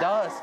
10।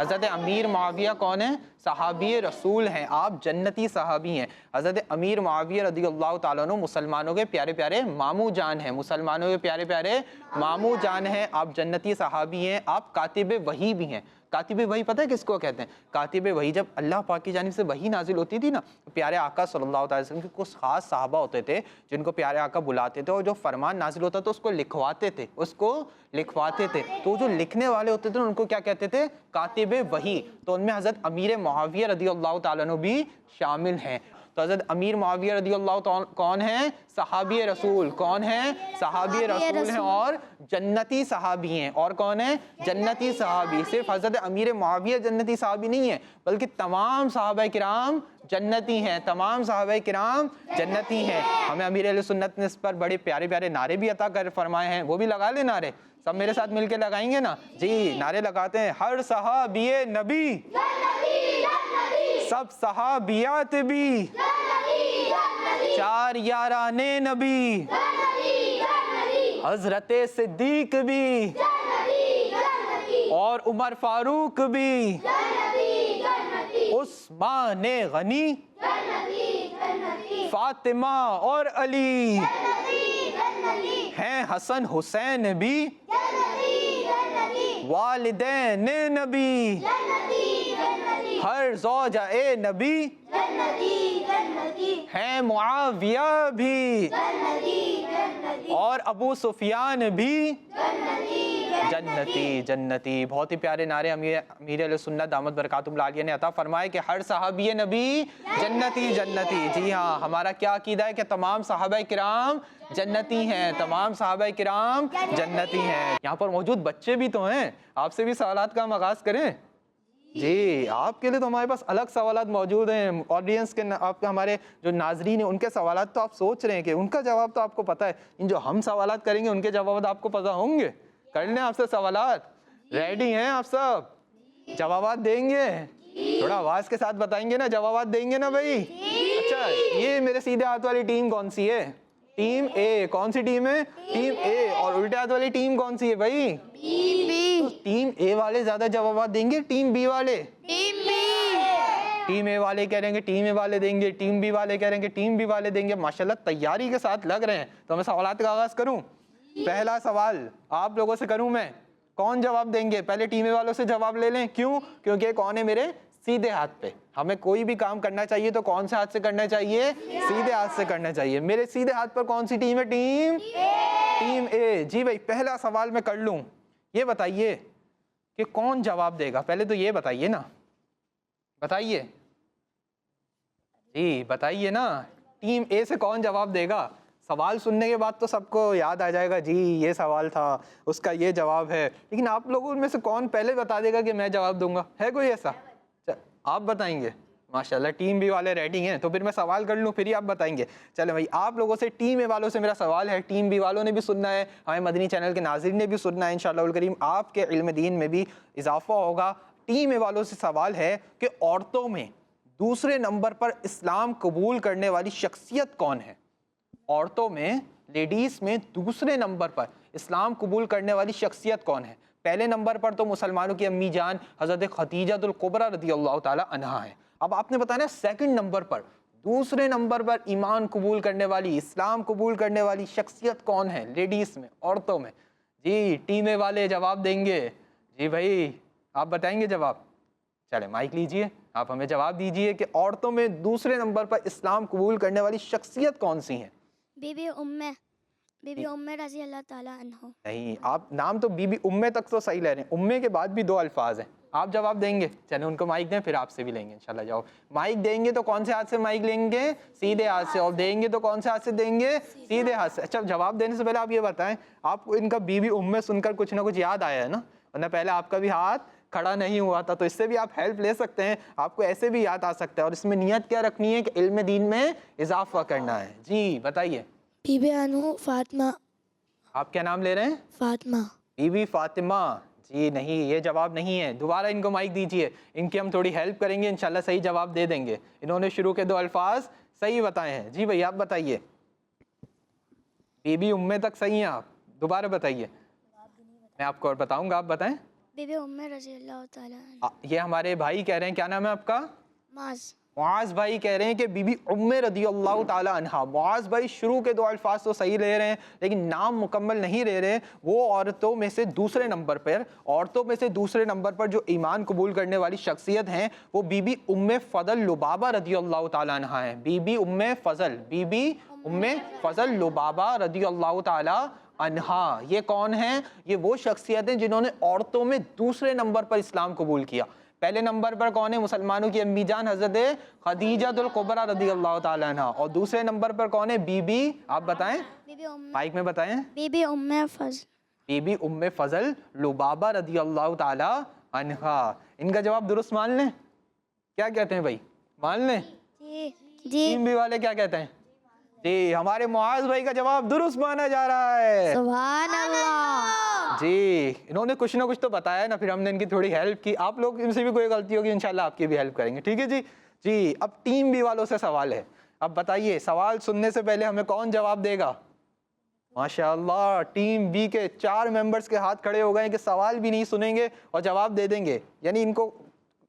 حضرت امیر معاویہ کون ہیں؟ صحابی رسول ہیں، آپ جنتی صحابی ہیں۔ حضرت امیر معاویہ رضی اللہ تعالیٰ عنہ مسلمانوں کے پیارے پیارے ماموں جان ہیں، مسلمانوں کے پیارے پیارے ماموں جان ہیں، آپ جنتی صحابی ہیں، آپ کاتب وحی بھی ہیں۔ کاتب وحی پتہ ہے کس کو کہتے ہیں؟ کاتب وحی جب اللہ پاک کی جانب سے وحی نازل ہوتی تھی نا، پیارے آقا صلی اللہ علیہ وسلم کے کچھ خاص صحابہ ہوتے تھے جن کو پیارے آقا بلاتے تھے، اور جو فرمان نازل ہوتا تھا اس کو لکھواتے تھے، تو جو لکھنے والے ہوتے تھے ان کو کیا کہتے تھے؟ کاتب وحی۔ تو ان میں حضرت امیر معاویہ رضی اللہ تعالیٰ عنہ بھی شامل ہیں۔ تو حضرت امیر معاویہ رضی اللہ تعالیٰ کون ہیں؟ صحابی رسول۔ کون ہیں؟ صحابی رسول ہیں اور جنتی صحابی ہیں۔ اور کون ہیں؟ جنتی صحابی۔ صرف حضرت امیر معاویہ جنتی صحابی نہیں ہے، بلکہ تمام صحابہ کرام جنتی ہیں، تمام صحابہ کرام جنتی ہیں۔ ہمیں امیر اہل سنت نے اس پر بڑے پیارے پیارے نعرے بھی عطا کر فرمائے ہیں، وہ بھی لگا لیں نعرے، سب میرے ساتھ مل کے لگائیں گے نا؟ جی نعرے لگاتے ہیں، ہر صحابی نبی سب صحابیات بھی، چار یاران نبی حضرت صدیق بھی اور عمر فاروق بھی، عثمان غنی، فاطمہ اور علی ہیں، حسن حسین بھی، والدین نبی، ہر زوجہ نبی ہیں، معاویہ بھی اور ابو سفیان بھی جنتی۔ بہت ہی پیارے نعرے امیر اہل سنت دامت برکاتہم العالیہ نے عطا فرمائے کہ ہر صحابی نبی جنتی۔ جی ہاں، ہمارا کیا عقیدہ ہے کہ تمام صحابہ کرام جنتی ہیں، تمام صحابہ کرام جنتی ہیں۔ یہاں پر موجود بچے بھی تو ہیں، آپ سے بھی سوالات کا ہم آغاز کریں؟ جی آپ کے لیے تو ہمارے پاس الگ سوالات موجود ہیں، آڈینس کے آپ ہمارے جو ناظرین ہیں ان کے سوالات تو آپ سوچ رہے ہیں کہ ان کا جواب تو آپ کو پتہ ہے، ان جو ہم سوالات کریں گے ان کے جوابات آپ کو پتہ ہوں گے؟ کر لیں آپ سے سوالات؟ ریڈی ہیں آپ سب؟ جوابات دیں گے؟ تھوڑا آواز کے ساتھ بتائیں گے نا، جوابات دیں گے نا بھائی؟ اچھا یہ میرے سیدھے ہاتھ والی ٹیم کون سی ہے؟ ٹیم اے۔ کون سی ٹیم ہے؟ ٹیم اے۔ اور الٹے ہاتھ والی ٹیم کون سی ہے بھائی؟ ٹیم اے والے زیادہ جوابات دیں گے، ٹیم بی والے؟ ٹیم اے والے کہہ رہیں گے ٹیم اے والے دیں گے، ٹیم بی والے کہہ رہیں گے ٹیم بی والے دیں گے۔ ماشاءاللہ تیاری کے ساتھ لگ رہے ہیں۔ تو میں سوالات کا آغاز کروں؟ پہلا سوال آپ لوگوں سے کروں میں، کون جواب دیں گے؟ پہلے ٹیم اے والوں سے جواب لے لیں، کیوں؟ کیونکہ کون ہے میرے سیدھے ہاتھ پہ۔ ہمیں کوئی بھی کام کرنا چاہیے تو کون سے ہاتھ سے کرنا چاہیے؟ سیدھے ہاتھ سے کرنا چاہیے۔ میرے سیدھے ہاتھ پر کون سی ٹیم ہے؟ ٹیم اے۔ جی بھائی پہلا سوال میں کر لوں، یہ بتائیے کہ کون جواب دے گا؟ پہلے تو یہ بتائیے نا، بتائیے جی بتائیے نا، ٹیم اے سے کون جواب دے گا؟ سوال سننے کے بعد تو سب کو یاد آ جائے گا جی یہ سوال تھا، اس کا یہ جواب ہے، لیکن آپ لوگوں میں سے کون پہلے بتا دے گا کہ میں جواب دوں گا؟ ہے کوئی ایسا؟ آپ بتائیں گے؟ ماشاءاللہ ٹیم بی والے ریڈی ہیں، تو پھر میں سوال کر لوں پھر ہی آپ بتائیں گے۔ چلیں بھائی آپ لوگوں سے، ٹیم اے والوں سے میرا سوال ہے، ٹیم بی والوں نے بھی سننا ہے، ہمیں مدنی چینل کے ناظرین نے بھی سننا ہے، انشاءاللہ الکریم آپ کے علم دین میں بھی اضافہ ہوگا۔ ٹیم اے والوں سے سوال ہے کہ عورتوں میں دوسرے نمبر پر اسلام قبول کرنے والی شخصیت کون ہے؟ عورتوں میں، لیڈیز میں دوسرے نمبر پر اسلام قبول کرنے والی شخصیت کون ہے؟ پہلے نمبر پر تو مسلمانوں کی امی جان حضرت خدیجہ الکبریٰ رضی اللہ تعالی عنہا ہے۔ اب آپ نے بتانا سیکنڈ نمبر پر، دوسرے نمبر پر ایمان قبول کرنے والی، اسلام قبول کرنے والی شخصیت کون ہے لیڈیز میں، عورتوں میں؟ جی ٹیم اے والے جواب دیں گے؟ جی بھائی آپ بتائیں گے جواب؟ چلیں مائک لیجئے، آپ ہمیں جواب دیجئے کہ عورتوں میں دوسرے نمبر پر اسلام قبول کرنے والی شخصیت کون سی ہیں؟ بی بی امہ رضی اللہ تعالیٰ عنہ۔ نہیں، آپ نام تو بی بی امہ تک تو صحیح لے رہے ہیں، امہ کے بعد بھی دو الفاظ ہیں، آپ جواب دیں گے؟ چلیں ان کو مائک دیں، پھر آپ سے بھی لیں گے انشاءاللہ۔ جاؤ مائک دیں گے تو کون سے ہاتھ سے مائک لیں گے؟ سیدھے ہاتھ سے۔ اور دیں گے تو کون سے ہاتھ سے دیں گے؟ سیدھے ہاتھ سے۔ اچھا جواب دینے سے پہلے آپ یہ بتائیں، آپ کو ان کا بی بی امہ سن کر کچھ نہ کچھ یاد آیا ہے نا؟ ورنہ پہلے آپ کا بھی ہاتھ کھڑا نہیں ہوا تھا، تو اس سے بھی آپ ہیلپ لے سکتے ہیں، آپ کو ایسے بھی یاد آ سکتا ہے۔ اور اس میں نیت کیا رکھنی ہے کہ علم دین میں اضافہ کرنا ہے۔ جی بتائیے۔ بی بی انو فاطمہ۔ آپ کیا نام لے رہے ہیں؟ فاطمہ۔ بی بی فاطمہ۔ جی نہیں، یہ جواب نہیں ہے، دوبارہ ان کو مائک دیجئے، ان کی ہم تھوڑی ہیلپ کریں گے، انشاءاللہ صحیح جواب دے دیں گے۔ انہوں نے شروع کے دو الفاظ صحیح بتائے ہیں۔ جی بھائی آپ بتائیے۔ بی بی امہ تک صحیح ہیں آپ، دوبارہ بتائیے۔ میں آپ کو اور بتاؤں گا، آپ بتائیں۔ بی بی ام رضی اللہ تعالیٰ عنہ. یہ ہمارے بھائی کہہ رہے ہیں، کیا نام ہے آپ کا؟ معاذ. معاذ بھائی کہہ رہے ہیں کہ بی بی ام رضی اللہ تعالی عنہا. معاذ بھائی شروع کے 2 الفاظ تو صحیح لے رہے ہیں لیکن نام مکمل نہیں لے رہے. وہ عورتوں میں سے دوسرے نمبر پر جو ایمان قبول کرنے والی شخصیت ہیں وہ بی بی ام فضل لبابہ رضی اللہ تعالی عنہا ہیں. بی بی ام فضل لبابہ رضی اللہ تعالی عنہا. یہ کون ہیں؟ یہ وہ شخصیت ہیں جنہوں نے عورتوں میں دوسرے نمبر پر اسلام قبول کیا. پہلے نمبر پر کون ہے؟ مسلمانوں کی امی جان حضرت خدیجہ الکبریٰ رضی اللہ تعالی عنہ. اور دوسرے نمبر پر کون ہے؟ بی بی، آپ بتائیں، مائک میں بتائیں. بی بی ام فضل. بی بی ام فضل لبابہ رضی اللہ تعالی عنہا. ان کا جواب درست مان لیں؟ کیا کہتے ہیں بھائی؟ مان لیں؟ جی ٹیم بی والے کیا کہتے ہیں؟ جی ہمارے معاذ بھائی کا جواب درست مانا جا رہا ہے. سبحان اللہ. جی انہوں نے کچھ نہ کچھ تو بتایا نا، پھر ہم نے ان کی تھوڑی ہیلپ کی. آپ لوگ ان سے بھی کوئی غلطی ہوگی انشاءاللہ آپ کی بھی ہیلپ کریں گے، ٹھیک ہے جی. جی اب ٹیم بی والوں سے سوال ہے. اب بتائیے سوال سننے سے پہلے ہمیں کون جواب دے گا؟ ماشاءاللہ ٹیم بی کے 4 ممبرز کے ہاتھ کھڑے ہو گئے کہ سوال بھی نہیں سنیں گے اور جواب دے دیں گے. یعنی ان کو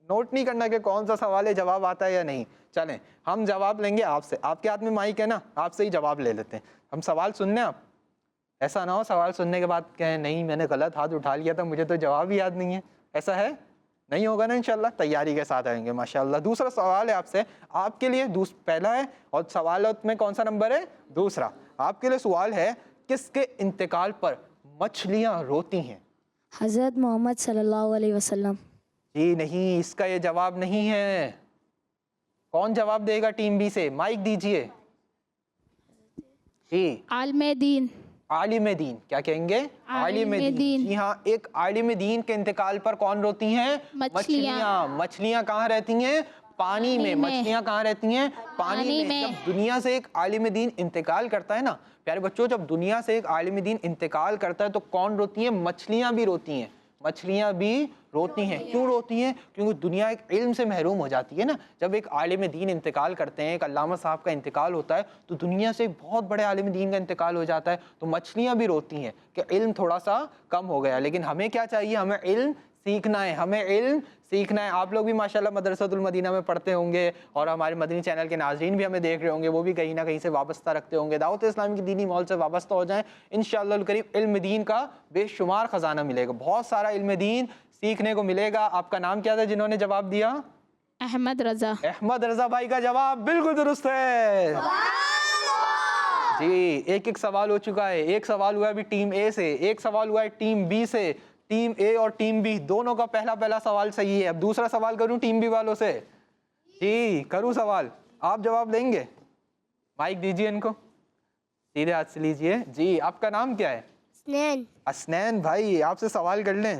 نوٹ نہیں کرنا کہ کون سا سوال ہے، جواب آتا ہے یا نہیں. چلیں ہم جواب لیں گے آپ سے. آپ کے ہاتھ میں مائک ہے نا، آپ سے ہی جواب لے لیتے ہیں. ہم سوال سننے، آپ ایسا نہ ہو سوال سننے کے بعد کہیں نہیں میں نے غلط ہاتھ اٹھا لیا تھا، مجھے تو جواب ہی یاد نہیں ہے. ایسا ہے؟ نہیں ہوگا نا انشاءاللہ. تیاری کے ساتھ آئیں گے ماشاءاللہ. دوسرا سوال ہے آپ سے، آپ کے لیے پہلا ہے اور سوالات میں کون سا نمبر ہے؟ دوسرا. آپ کے لیے سوال ہے، کس کے انتقال پر مچھلیاں روتی ہیں؟ حضرت محمد صلی اللہ علیہ وسلم. جی نہیں، اس کا یہ جواب نہیں ہے. کون جواب دے گا ٹیم بی سے؟ مائک دیجئے. جی عالم دین. عالم دین. کیا کہیں گے؟ عالم دین. جی ہاں، ایک عالم دین کے انتقال پر کون روتی ہیں؟ مچھلیاں. مچھلیاں کہاں رہتی ہیں؟ پانی میں. مچھلیاں کہاں رہتی ہیں؟ پانی میں. جب دنیا سے ایک عالم دین انتقال کرتا ہے نا پیارے بچوں، جب دنیا سے ایک عالم دین انتقال کرتا ہے تو کون روتی ہیں؟ مچھلیاں بھی روتی ہیں. مچھلیاں بھی روتی ہیں. کیوں روتی ہیں؟ کیونکہ دنیا ایک علم سے محروم ہو جاتی ہے نا. جب ایک عالم دین انتقال کرتے ہیں، ایک علامہ صاحب کا انتقال ہوتا ہے تو دنیا سے ایک بہت بڑے عالم دین کا انتقال ہو جاتا ہے. تو مچھلیاں بھی روتی ہیں کہ علم تھوڑا سا کم ہو گیا. لیکن ہمیں کیا چاہیے؟ ہمیں علم سیکھنا ہے. ہمیں علم سیکھنا ہے. آپ لوگ بھی ماشاءاللہ مدرسۃ المدینہ میں پڑھتے ہوں گے اور ہمارے مدنی چینل کے ناظرین بھی ہمیں دیکھ رہے ہوں گے، وہ بھی کہیں نہ کہیں سے وابستہ رکھتے ہوں گے. دعوت اسلامی کی دینی ماحول سے وابستہ ہو جائیں، انشاءاللہ الکریم علم دین کا بے شمار خزانہ ملے گا. بہت سارا علم دین سیکھنے کو ملے گا. آپ کا نام کیا تھا جنہوں نے جواب دیا؟ احمد رضا. احمد رضا بھائی کا جواب بالکل درست ہے. جی ایک سوال ہو چکا ہے. ایک سوال ہوا ہے ابھی ٹیم اے سے، ایک سوال ہوا ہے ٹیم بی سے. ٹیم اے اور ٹیم بی دونوں کا پہلا سوال صحیح ہے. اب دوسرا سوال کروں ٹیم بی والوں سے. جی کروں سوال، آپ جواب دیں گے؟ مائک دیجیے ان کو، سیدھے ہاتھ سے لیجیے. جی آپ کا نام کیا ہے؟ اسنین. اسنین بھائی آپ سے سوال کر لیں.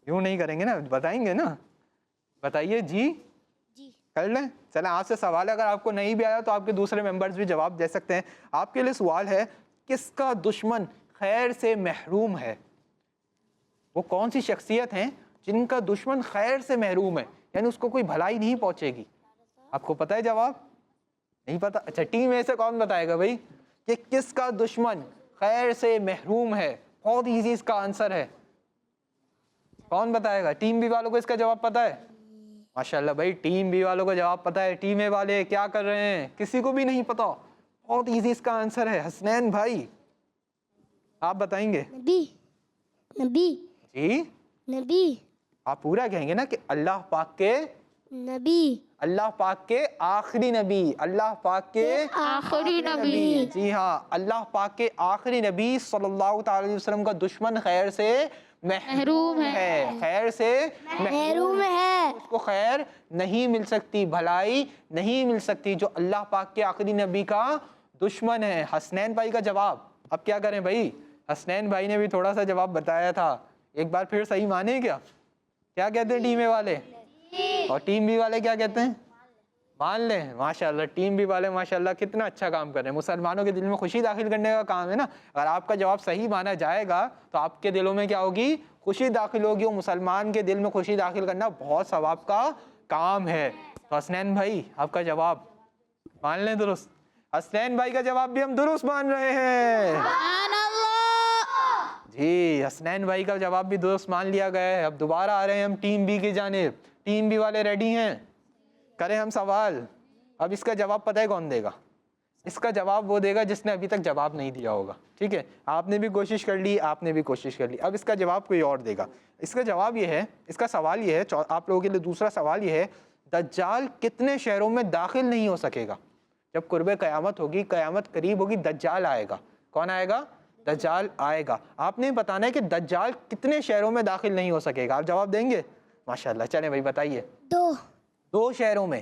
یوں نہیں کریں گے نا، بتائیں گے نا. بتائیے. جی کر لیں. چلیں آپ سے سوال ہے، اگر آپ کو نہیں بھی آیا تو آپ کے دوسرے ممبرز بھی جواب دے سکتے ہیں. آپ کے لیے سوال ہے، کس کا دشمن خیر سے محروم ہے؟ وہ کون سی شخصیت ہیں جن کا دشمن خیر سے محروم ہے، یعنی اس کو کوئی بھلائی نہیں پہنچے گی؟ آپ کو پتہ ہے جواب؟ نہیں پتہ؟ اچھا ٹیم اے سے کون بتائے گا بھائی کہ کس کا دشمن خیر سے محروم ہے؟ بہت ایزی اس کا آنسر ہے. کون بتائے گا؟ ٹیم بی والوں کو اس کا جواب پتہ ہے؟ ماشاءاللہ بھائی ٹیم بی والوں کو جواب پتہ ہے. ٹیم اے والے کیا کر رہے ہیں؟ کسی کو بھی نہیں پتہ. بہت ایزی اس کا آنسر ہے. حسنین بھائی آپ بتائیں گے؟ نبی. جی نبی. آپ پورا کہیں گے نا کہ اللہ پاک کے نبی. اللہ پاک کے آخری نبی. اللہ پاک کے آخری نبی. جی ہاں، اللہ پاک کے آخری نبی صلی اللہ تعالی علیہ وسلم کا دشمن خیر سے محروم ہے. خیر سے محروم ہے. اس کو خیر نہیں مل سکتی، بھلائی نہیں مل سکتی جو اللہ پاک کے آخری نبی کا دشمن ہے. حسنین بھائی کا جواب اب کیا کریں بھائی؟ حسنین بھائی نے بھی تھوڑا سا جواب بتایا تھا، ایک بار پھر صحیح مانیں کیا؟ کیا کہتے ہیں ٹیم اے والے؟ اور ٹیم بی والے کیا کہتے ہیں؟ مان لیں. ماشاءاللہ ٹیم بی والے ماشاءاللہ کتنا اچھا کام کر رہے ہیں. مسلمانوں کے دل میں خوشی داخل کرنے کا کام ہے نا. اگر آپ کا جواب صحیح مانا جائے گا تو آپ کے دلوں میں کیا ہوگی؟ خوشی داخل ہوگی. اور مسلمان کے دل میں خوشی داخل کرنا بہت ثواب کا کام ہے. تو حسنین بھائی آپ کا جواب مان لیں درست. حسنین بھائی کا جواب بھی ہم درست مان رہے ہیں. جی حسنین بھائی کا جواب بھی درست مان لیا گیا ہے. اب دوبارہ آ رہے ہیں ہم ٹیم بی کی جانب. ٹیم بی والے ریڈی ہیں؟ کریں ہم سوال. اب اس کا جواب پتہ ہے کون دے گا؟ اس کا جواب وہ دے گا جس نے ابھی تک جواب نہیں دیا ہوگا. ٹھیک ہے, آپ نے بھی کوشش کر لی, آپ نے بھی کوشش کر لی. اب اس کا جواب کوئی اور دے گا. اس کا جواب یہ ہے, اس کا سوال یہ ہے, آپ لوگوں کے لیے دوسرا سوال یہ ہے, دجال کتنے شہروں میں داخل نہیں ہو سکے گا؟ جب قرب قیامت ہوگی, قیامت قریب ہوگی, دجال آئے گا. کون آئے گا؟ دجال آئے گا. آپ نے بتانا ہے کہ دجال کتنے شہروں میں داخل نہیں ہو سکے گا. آپ جواب دیں گے؟ ماشاءاللہ. چلیں بھائی بتائیے. 2 شہروں میں.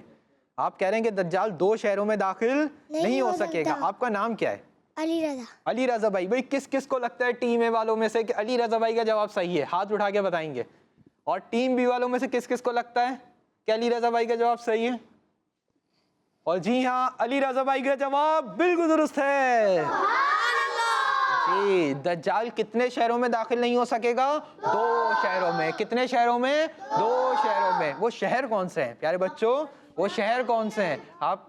آپ کہہ رہے ہیں کہ دجال 2 شہروں میں داخل نہیں ہو سکے گا. آپ کا نام کیا ہے؟ علی رضا. علی رضا بھائی. بھائی کس کس کو لگتا ہے ٹیم اے والوں میں سے کہ علی رضا بھائی کا جواب صحیح ہے؟ ہاتھ اٹھا کے بتائیں گے. اور ٹیم بی والوں میں سے کس کس کو لگتا ہے کہ علی رضا بھائی کا جواب صحیح ہے؟ اور جی ہاں, علی رضا بھائی کا جواب بالکل درست ہے. جی دجال کتنے شہروں میں داخل نہیں ہو سکے گا؟ 2 شہروں میں. کتنے شہروں میں؟ 2 شہروں میں. وہ شہر کون سے ہیں پیارے بچوں؟ وہ شہر کون سے ہیں؟ آپ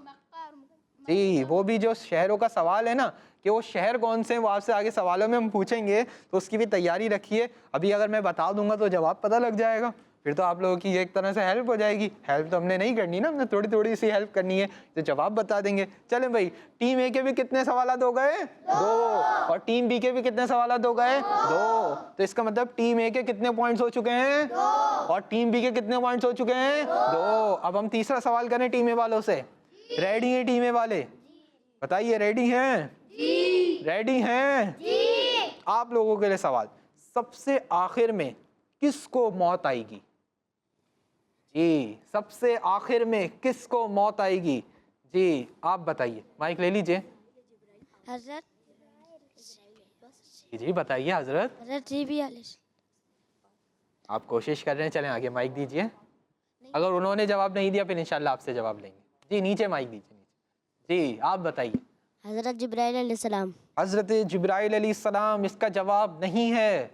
جی وہ بھی جو شہروں کا سوال ہے نا کہ وہ شہر کون سے ہیں, وہ آپ سے آگے سوالوں میں ہم پوچھیں گے, تو اس کی بھی تیاری رکھیے. ابھی اگر میں بتا دوں گا تو جواب پتہ لگ جائے گا, پھر تو آپ لوگوں کی ایک طرح سے ہیلپ ہو جائے گی. ہیلپ تو ہم نے نہیں کرنی نا, ہم نے تھوڑی تھوڑی سی ہیلپ کرنی ہے, تو جواب بتا دیں گے. چلیں بھائی, ٹیم اے کے بھی کتنے سوالات ہو گئے؟ 2. اور ٹیم بی کے بھی کتنے سوالات ہو گئے؟ 2. تو اس کا مطلب ٹیم اے کے کتنے پوائنٹس ہو چکے ہیں؟ 2. اور ٹیم بی کے کتنے پوائنٹس ہو چکے ہیں؟ 2. اب ہم تیسرا سوال کریں ٹیم اے والوں سے. ریڈی ہیں ٹیم اے والے؟ بتائیے ریڈی ہیں؟ ریڈی ہیں؟ آپ لوگوں کے لیے سوال, سب سے آخر میں کس کو موت آئے گی؟ جی سب سے آخر میں کس کو موت آئے گی؟ جی آپ بتائیے, مائک لے لیجئے. حضرت جی بتائیے حضرت. جی بھی علیہ. آپ کوشش کر رہے ہیں, چلیں آگے مائک دیجئے. اگر انہوں نے جواب نہیں دیا پھر انشاءاللہ آپ سے جواب لیں گے. جی نیچے مائک دیجئے. جی آپ بتائیے. حضرت جبرائیل علیہ السلام. حضرت جبرائیل علیہ السلام اس کا جواب نہیں ہے.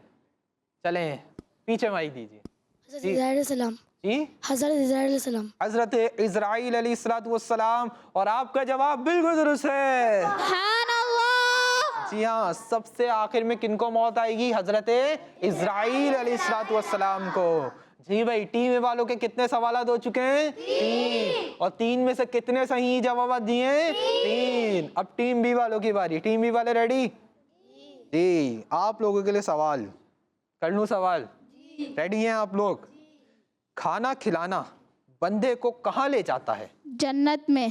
چلیں پیچھے مائک دیجئے. حضرت اسرائیل علیہ السلام. جی حضرت اسرائیل علیہ السلام. حضرت اسرائیل علیہ السلام. اور آپ کا جواب بالکل درست ہے. سبحان اللہ. جی ہاں, سب سے آخر میں کن کو موت آئے گی؟ حضرت اسرائیل علیہ السلام کو. جی بھائی, ٹیم اے والوں کے کتنے سوالات ہو چکے ہیں؟ 3. اور 3 میں سے کتنے صحیح جوابات دیے ہیں؟ 3. اب ٹیم بی والوں کی باری. ٹیم بی والے ریڈی؟ جی آپ لوگوں کے لیے سوال کر لوں. سوال ریڈی ہیں آپ لوگ؟ کھانا کھلانا بندے کو کہاں لے جاتا ہے؟ جنت میں.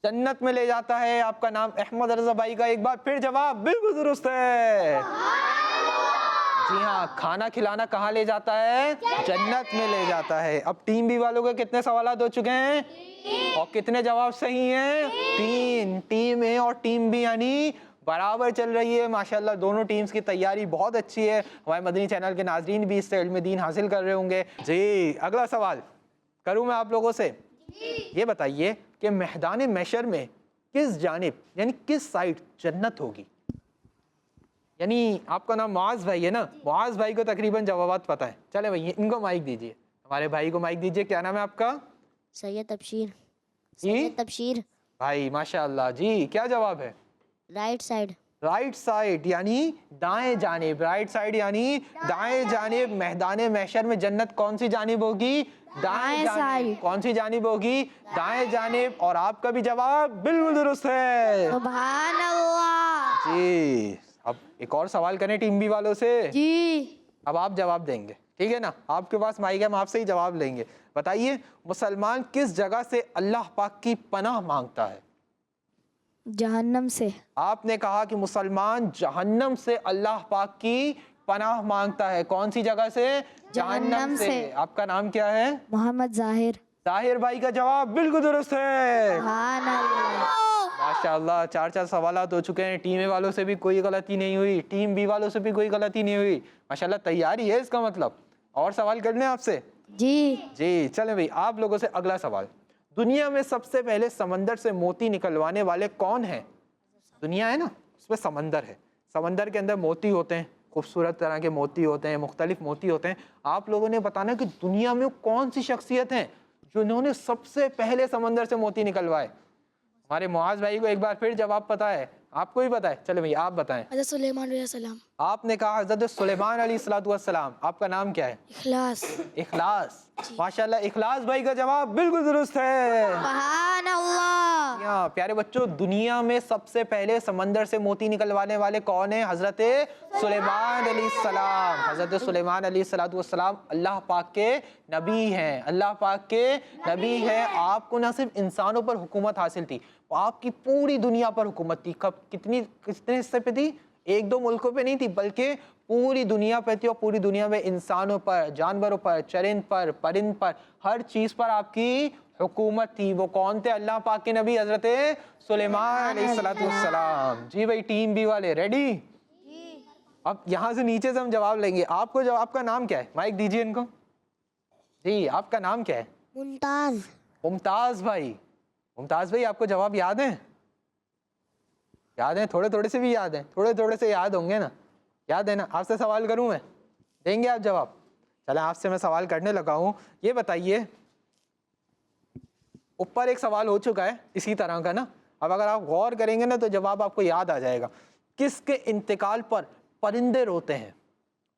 جنت میں لے جاتا ہے. آپ کا نام احمد رضا بھائی کا ایک بار پھر جواب بالکل درست ہے. جی ہاں, کھانا کھلانا کہاں لے جاتا ہے؟ جنت میں لے جاتا ہے. اب ٹیم بی والوں کے کتنے سوالات ہو چکے ہیں اور کتنے جواب صحیح ہیں؟ 3. ٹیم اے اور ٹیم بی یعنی برابر چل رہی ہے. ماشاءاللہ دونوں ٹیمز کی تیاری بہت اچھی ہے. ہمارے مدنی چینل کے ناظرین بھی اس سے علم دین حاصل کر رہے ہوں گے. جی اگلا سوال کروں میں آپ لوگوں سے. یہ بتائیے کہ میدان محشر میں کس جانب یعنی کس سائڈ جنت ہوگی؟ یعنی آپ کا نام معاذ بھائی ہے نا, معاذ بھائی کو تقریباً جوابات پتہ ہے. چلے بھائی ان کو مائک دیجیے, ہمارے بھائی کو مائک دیجیے. کیا نام ہے آپ کا؟ سید تبشیر. جی سید تبشیر. بھائی ماشاءاللہ. جی کیا جواب ہے؟ Right side. رائٹ سائڈ یعنی دائیں جانب. رائٹ سائڈ یعنی دائیں جانب. میدان محشر میں جنت کون سی جانب ہوگی؟ دائیں جانب. کون سی جانب ہوگی؟ دائیں جانب. اور آپ کا بھی جواب بالکل درست ہے. سبحان اللہ. جی اب ایک اور سوال کریں ٹیم بی والوں سے. جی اب آپ جواب دیں گے, ٹھیک ہے نا؟ آپ کے پاس مائک ہے, ہم آپ سے ہی جواب لیں گے. بتائیے مسلمان کس جگہ سے اللہ پاک کی پناہ مانگتا ہے؟ جہنم سے. آپ نے کہا کہ مسلمان جہنم سے اللہ پاک کی پناہ مانگتا ہے. کون سی جگہ سے؟ جہنم سے. آپ کا نام کیا ہے؟ محمد ظاہر. ظاہر بھائی کا جواب بالکل درست ہے. سبحان اللہ. ماشاءاللہ 4 سوالات ہو چکے ہیں. ٹیم اے والوں سے بھی کوئی غلطی نہیں ہوئی, ٹیم بی والوں سے بھی کوئی غلطی نہیں ہوئی. ماشاءاللہ تیاری ہے اس کا مطلب. اور سوال کر لیں آپ سے. جی جی چلیں بھائی آپ لوگوں سے اگلا سوال. دنیا میں سب سے پہلے سمندر سے موتی نکلوانے والے کون ہیں؟ دنیا ہے نا, اس میں سمندر ہے. سمندر کے اندر موتی ہوتے ہیں, خوبصورت طرح کے موتی ہوتے ہیں, مختلف موتی ہوتے ہیں. آپ لوگوں نے بتانا کہ دنیا میں کون سی شخصیت ہیں جنہوں نے سب سے پہلے سمندر سے موتی نکلوائے. ہمارے معاذ بھائی کو ایک بار پھر جواب پتا ہے. آپ کو ہی پتا ہے؟ چلے بھائی آپ بتائیں. حضرت سلیمان علیہ السلام. آپ نے کہا حضرت سلیمان علیہ السلام. آپ کا نام کیا ہے؟ اخلاص. اخلاص. ماشاءاللہ اخلاص بھائی کا جواب بالکل درست ہے. سبحان اللہ. پیارے بچوں دنیا میں سب سے پہلے سمندر سے موتی نکلوانے والے کون ہیں؟ حضرت سلیمان علیہ السلام. حضرت سلیمان علیہ السلام اللہ پاک کے نبی ہیں. اللہ پاک کے نبی ہیں. آپ کو نہ صرف انسانوں پر حکومت حاصل تھی, آپ کی پوری دنیا پر حکومت تھی. کتنے حصے پہ تھی؟ ایک دو ملکوں پہ نہیں تھی بلکہ پوری دنیا پہ تھی. اور پوری دنیا میں انسانوں پر, جانوروں پر, چرند پر, پرند پر, ہر چیز پر آپ کی حکومت تھی. وہ کون تھے؟ اللہ پاک کے نبی حضرت سلیمان علیہ السلام. جی بھائی ٹیم بی والے ریڈی؟ اب یہاں سے نیچے سے ہم جواب لیں گے. آپ کو جواب کا نام کیا ہے؟ مائک دیجیے ان کو. جی آپ کا نام کیا ہے؟ ممتاز. ممتاز بھائی. ممتاز بھائی آپ کو جواب یاد ہیں؟ یاد ہیں؟ تھوڑے تھوڑے سے بھی یاد ہیں؟ تھوڑے تھوڑے سے یاد ہوں گے نا؟ یاد ہے نا؟ آپ سے سوال کروں میں, دیں گے آپ جواب؟ چلیں آپ سے میں سوال کرنے لگا ہوں. یہ بتائیے اوپر ایک سوال ہو چکا ہے اسی طرح کا نا, اب اگر آپ غور کریں گے نا تو جواب آپ کو یاد آ جائے گا. کس کے انتقال پر پرندے روتے ہیں؟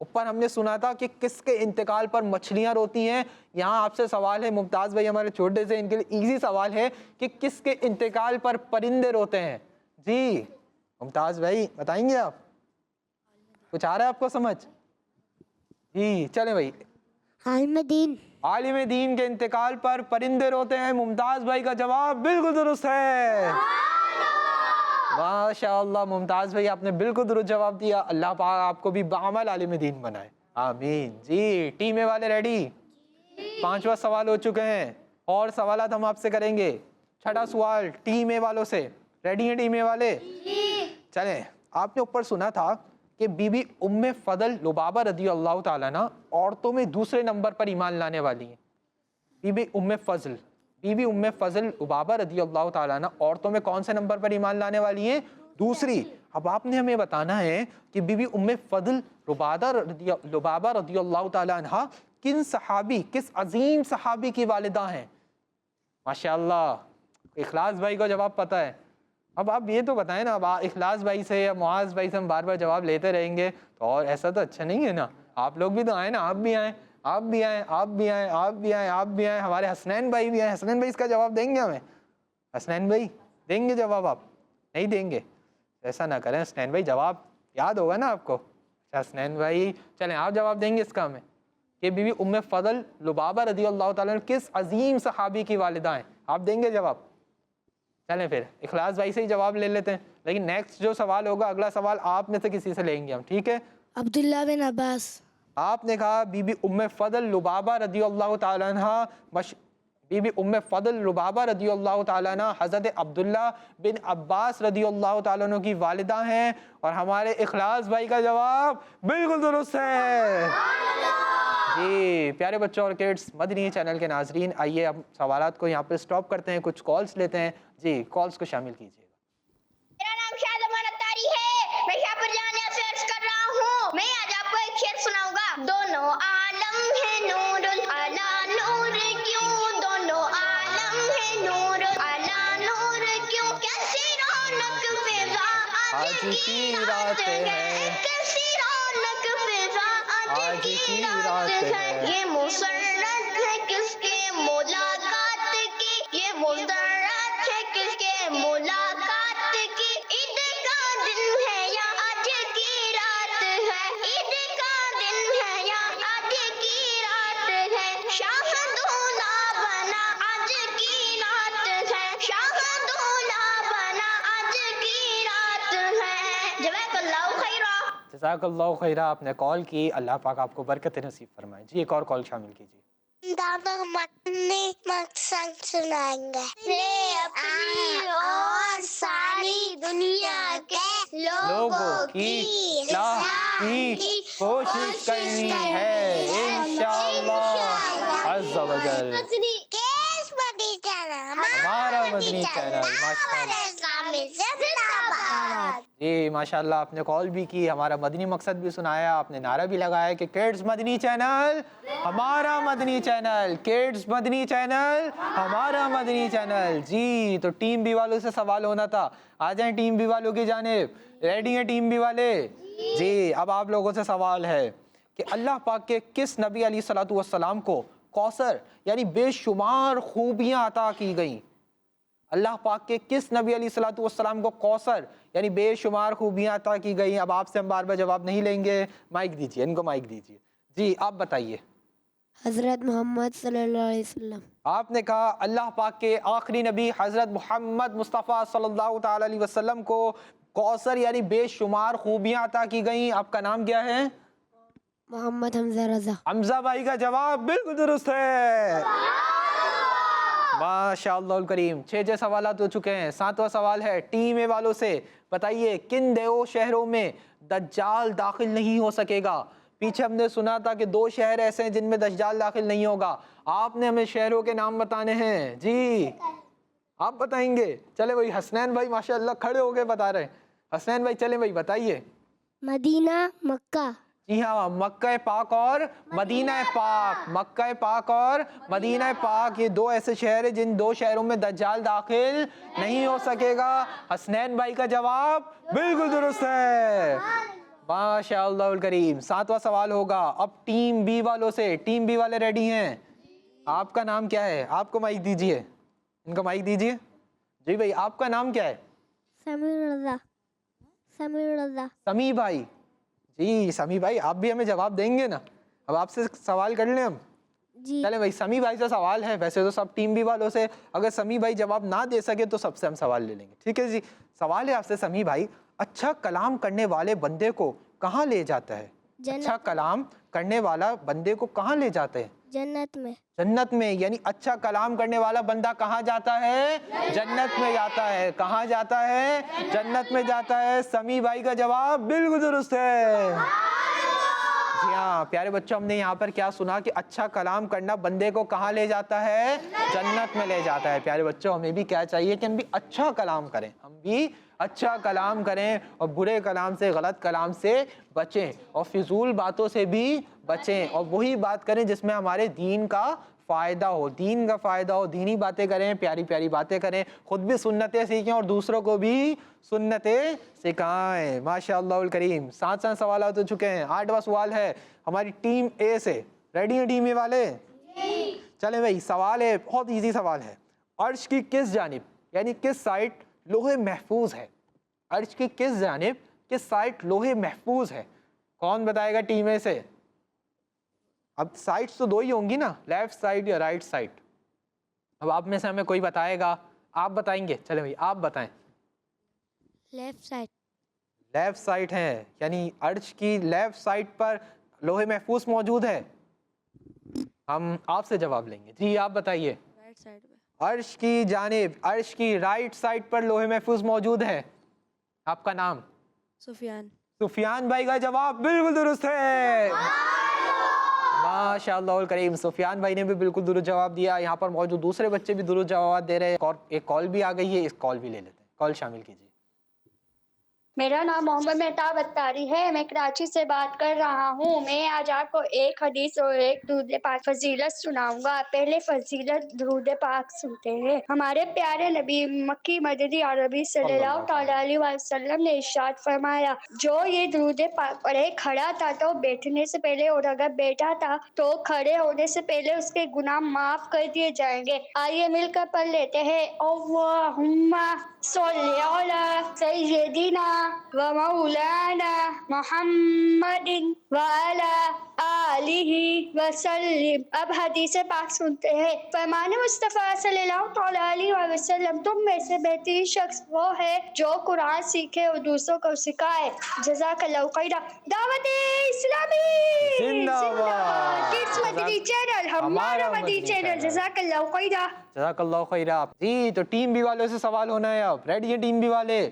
اوپر ہم نے سنا تھا کہ کس کے انتقال پر مچھلیاں روتی ہیں. یہاں آپ سے سوال ہے ممتاز بھائی, ہمارے چھوٹے سے ان کے لیے ایزی سوال ہے کہ کس کے انتقال پر پرندے روتے ہیں؟ جی ممتاز بھائی بتائیں گے آپ؟ کچھ آ رہا ہے آپ کو سمجھ؟ جی چلیں بھائی. عالم دین. عالم دین کے انتقال پر پرندے روتے ہیں. ممتاز بھائی کا جواب بالکل درست ہے. ماشاء اللہ ممتاز بھائی آپ نے بالکل درست جواب دیا. اللہ پاک آپ کو بھی بعمل عالم دین بنائے, آمین. جی ٹیم اے والے ریڈی؟ 5واں سوال ہو چکے ہیں اور سوالات ہم آپ سے کریں گے. 6واں سوال ٹیم اے والوں سے. ریڈی ہیں ٹیم اے والے؟ چلیں, آپ نے اوپر سنا تھا کہ بی بی ام فضل لبابہ رضی اللہ تعالیٰ عنہ عورتوں میں دوسرے نمبر پر ایمان لانے والی ہیں. بی بی ام فضل لبابہ رضی اللہ تعالیٰ عنہ عورتوں میں کون سے نمبر پر ایمان لانے والی ہیں؟ دوسری. اب آپ نے ہمیں بتانا ہے کہ بی بی ام فضل لبابہ رضی اللہ تعالیٰ عنہ کن صحابی, کس عظیم صحابی کی والدہ ہیں؟ ماشاءاللہ اخلاص بھائی کو جواب پتہ ہے. اب آپ یہ تو بتائیں نا, اب اخلاص بھائی سے یا معاذ بھائی سے ہم بار بار جواب لیتے رہیں گے تو اور ایسا تو اچھا نہیں ہے نا. آپ لوگ بھی تو آئیں نا, آپ بھی آئیں, آپ بھی آئیں, آپ بھی آئیں, آپ بھی آئیں, آپ بھی آئیں. ہمارے حسنین بھائی بھی آئیں. حسنین بھائی اس کا جواب دیں گے ہمیں؟ حسنین بھائی دیں گے جواب؟ آپ نہیں دیں گے؟ ایسا نہ کریں حسنین بھائی, جواب یاد ہوگا نا آپ کو. حسنین بھائی چلیں آپ جواب دیں گے اس کا ہمیں کہ بی بی ام فضل لبابہ رضی اللہ تعالیٰ کس عظیم صحابی کی والدہ ہیں؟ آپ دیں گے جواب؟ چلیں پھر اخلاص بھائی سے ہی جواب لے لیتے ہیں, لیکن نیکسٹ جو سوال ہوگا, اگلا سوال آپ میں سے کسی سے لیں گے ہم, ٹھیک ہے؟ عبداللہ بن عباس. آپ نے کہا بی بی ام فضل لبابہ رضی اللہ تعالیٰ عنہ بی بی ام فضل لبابہ رضی اللہ تعالیٰ عنہ حضرت عبداللہ بن عباس رضی اللہ تعالیٰ عنہ کی والدہ ہیں, اور ہمارے اخلاص بھائی کا جواب بالکل درست ہے. جی پیارے بچوں اور کڈس, مدنی چینل کے ناظرین, آئیے ہم سوالات کو یہاں پہ سٹاپ کرتے ہیں, کچھ کالز لیتے ہیں. جی کالز کو شامل کیجیے. میرا نام شاہد امان اتاری ہے, میں شاہ پر جانیہ سے عرض کر رہا ہوں. میں آج آپ کو ایک شعر سناؤں گا. دونوں عالم ہے نور علا نور کیوں, دونوں عالم ہے نور علا نور کیوں, کیسی رونق فضا آج کی رات ہے, کیسی رونق فضا آج کی رات ہے. یہ مسرت ہے کس کے ملاقات کی, یہ مسرت ہے کس کے ملاقات کی. عید کا دن ہے یا آج کی رات ہے, عید کا دن ہے یا آج کی رات ہے. شاہ دولہ بنا آج کی رات ہے, شاہ دولہ بنا آج کی رات ہے. جزاک اللہ خیرہ. جزاک اللہ خیرہ. آپ نے کال کی, اللہ پاک آپ کو برکت نصیب فرمائے. جی ایک اور کال شامل کیجیے. دادا مٹنی مقصد سنائیں گے. اپنی اور ساری دنیا کے لوگوں کی اصلاح کی کوشش کرنی ہے انشاءاللہ عز و جل. کیس مدنی چینل, ہمارا مدنی چینل. اسلامی زندہ باد. جی ماشاءاللہ آپ نے کال بھی کی, ہمارا مدنی مقصد بھی سنایا, آپ نے نعرہ بھی لگایا کہ کڈز مدنی چینل ہمارا مدنی چینل, کڈز مدنی چینل ہمارا مدنی چینل. جی تو ٹیم بی والوں سے سوال ہونا تھا, آ جائیں ٹیم بی والوں کی جانب. ریڈی ہیں ٹیم بی والے؟ جی اب آپ لوگوں سے سوال ہے کہ اللہ پاک کے کس نبی علیہ الصلوۃ والسلام کو کوثر یعنی بے شمار خوبیاں عطا کی گئیں؟ اللہ پاک کے کس نبی علیہ الصلوۃ والسلام کو کوثر یعنی بے شمار خوبیاں عطا کی گئیں؟ اب آپ سے ہم بار بار جواب نہیں لیں گے, مائک دیجیے, ان کو مائک دیجیے. جی آپ بتائیے. حضرت محمد صلی اللہ علیہ وسلم. آپ نے کہا اللہ پاک کے آخری نبی حضرت محمد مصطفیٰ صلی اللہ تعالی علیہ وسلم کو کوثر یعنی بے شمار خوبیاں عطا کی گئیں. آپ کا نام کیا ہے؟ محمد حمزہ رضا. حمزہ بھائی کا جواب بالکل درست ہے. ماشاء اللہ الکریم. 6 سوالات ہو چکے ہیں. 7واں سوال ہے ٹیم اے والوں سے. بتائیے کن 2 شہروں میں دجال داخل نہیں ہو سکے گا؟ پیچھے ہم نے سنا تھا کہ 2 شہر ایسے ہیں جن میں دجال داخل نہیں ہوگا. آپ نے ہمیں شہروں کے نام بتانے ہیں. جی آپ بتائیں گے؟ چلے بھائی حسنین بھائی ماشاءاللہ کھڑے ہو کے بتا رہے ہیں. حسنین بھائی چلیں بھائی بتائیے. مدینہ, مکہ. جی ہاں, مکہ پاک اور مدینہ پاک. مکہ پاک اور مدینہ پاک یہ 2 ایسے شہر ہیں جن 2 شہروں میں دجال داخل نہیں ہو سکے گا. حسنین بھائی کا جواب بالکل درست ہے. ماشاء اللہ الکریم. 7واں سوال ہوگا اب ٹیم بی والوں سے. ٹیم بی والے ریڈی ہیں؟ آپ کا نام کیا ہے؟ آپ کو مائک دیجیے, ان کو مائک دیجیے. جی بھائی آپ کا نام کیا ہے؟ سمیع رضا. سمیع رضا. سمیع بھائی. جی سمیع بھائی آپ بھی ہمیں جواب دیں گے نا؟ اب آپ سے سوال کر لیں ہم. جی چلے بھائی سمیع بھائی سے سوال ہے, ویسے تو سب ٹیم بی والوں سے, اگر سمیع بھائی جواب نہ دے سکے تو سب سے ہم سوال لے لیں گے. ٹھیک ہے جی. سوال ہے آپ سے سمیع بھائی, اچھا کلام کرنے والے بندے کو کہاں لے جاتا ہے؟ اچھا کلام کرنے والا بندے کو کہاں لے جاتے ہیں؟ جنت میں. جنت میں. یعنی اچھا کلام کرنے والا بندہ کہاں جاتا ہے؟ جنت میں جاتا ہے. کہاں جاتا ہے؟ جنت میں جاتا ہے. سمیع بھائی کا جواب بالکل درست ہے. جی ہاں پیارے بچوں, ہم نے یہاں پر کیا سنا کہ اچھا کلام کرنا بندے کو کہاں لے جاتا ہے؟ جنت میں لے جاتا ہے. پیارے بچوں ہمیں بھی کیا چاہیے کہ ہم بھی اچھا کلام کریں, ہم بھی اچھا کلام کریں اور برے کلام سے, غلط کلام سے بچیں اور فضول باتوں سے بھی بچیں اور وہی بات کریں جس میں ہمارے دین کا فائدہ ہو. دین کا فائدہ ہو, دینی باتیں کریں, پیاری پیاری باتیں کریں, خود بھی سنتیں سیکھیں اور دوسروں کو بھی سنتیں سکھائیں. ماشاء اللہ الکریم. 7 سوالات ہو چکے ہیں. 8واں سوال ہے ہماری ٹیم اے سے. ریڈی ہیں ٹیم اے والے؟ چلیں بھائی سوال ہے, بہت ایزی سوال ہے. عرش کی کس جانب یعنی کس سائڈ لوح محفوظ ہے؟ عرش کی کس جانب کس سائڈ لوح محفوظ ہے؟ کون بتائے گا ٹیم اے سے؟ اب سائڈس تو 2 ہی ہوں گی نا, لیفٹ سائڈ یا رائٹ سائڈ. اب آپ میں سے ہمیں کوئی بتائے گا, آپ بتائیں گے؟ چلیں بھائی آپ بتائیں. Left side. لیفٹ سائڈ ہے یعنی عرش کی لیفٹ سائڈ پر لوح محفوظ موجود ہے. ہم آپ سے جواب لیں گے. جی آپ بتائیے. رائٹ سائڈ میں. عرش کی جانب عرش کی رائٹ سائڈ پر لوح محفوظ موجود ہے. آپ کا نام؟ سفیان. سفیان بھائی کا جواب بالکل درست ہے. ماشاء اللہ الکریم. سفیان بھائی نے بھی بالکل درست جواب دیا. یہاں پر موجود دوسرے بچے بھی درست جواب دے رہے ہیں اور ایک کال بھی آ گئی ہے, اس کال بھی لے لیتے ہیں. کال شامل کیجیے. میرا نام محمد مہتاب اتاری ہے, میں کراچی سے بات کر رہا ہوں. میں آج آپ کو ایک حدیث اور ایک درود پاک فضیلت سناؤں گا. پہلے فضیلت درود پاک سنتے ہیں. ہمارے پیارے نبی مکی مدنی عربی صلی اللہ تعالیٰ علیہ وسلم نے ارشاد فرمایا, جو یہ درود پاک پڑھے کھڑا تھا تو بیٹھنے سے پہلے اور اگر بیٹھا تھا تو کھڑے ہونے سے پہلے اس کے گناہ معاف کر دیے جائیں گے. آئیے مل کر پڑھ لیتے ہیں. اللہم صلی علی سیدنا و مولانا محمد وعلی آلہ وسلم. اب حدیث پاک سنتے ہیں. فرمان مصطفیٰ صلی اللہ تعالیٰ علیہ وسلم, تم میں سے بہترین شخص وہ ہے جو قرآن سیکھے اور دوسروں کو سکھائے. جزاک اللہ خیرہ. دعوت اسلامی زندہ باد. کس مدنی چینل؟ ہمارا مدنی چینل. جزاک اللہ خیرہ. جزاک اللہ خیرہ. جی تو ٹیم بی والوں سے سوال ہونا ہے. اب ریڈی ہیں ٹیم بی والے؟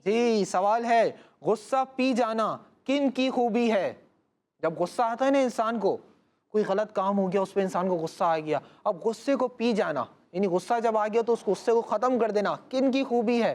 جی سوال ہے غصہ پی جانا کن کی خوبی ہے؟ جب غصہ آتا ہے نا انسان کو, کوئی غلط کام ہو گیا اس پہ انسان کو غصہ آ گیا, اب غصے کو پی جانا یعنی غصہ جب آ گیا تو اس غصے کو ختم کر دینا کن کی خوبی ہے؟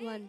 1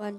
1।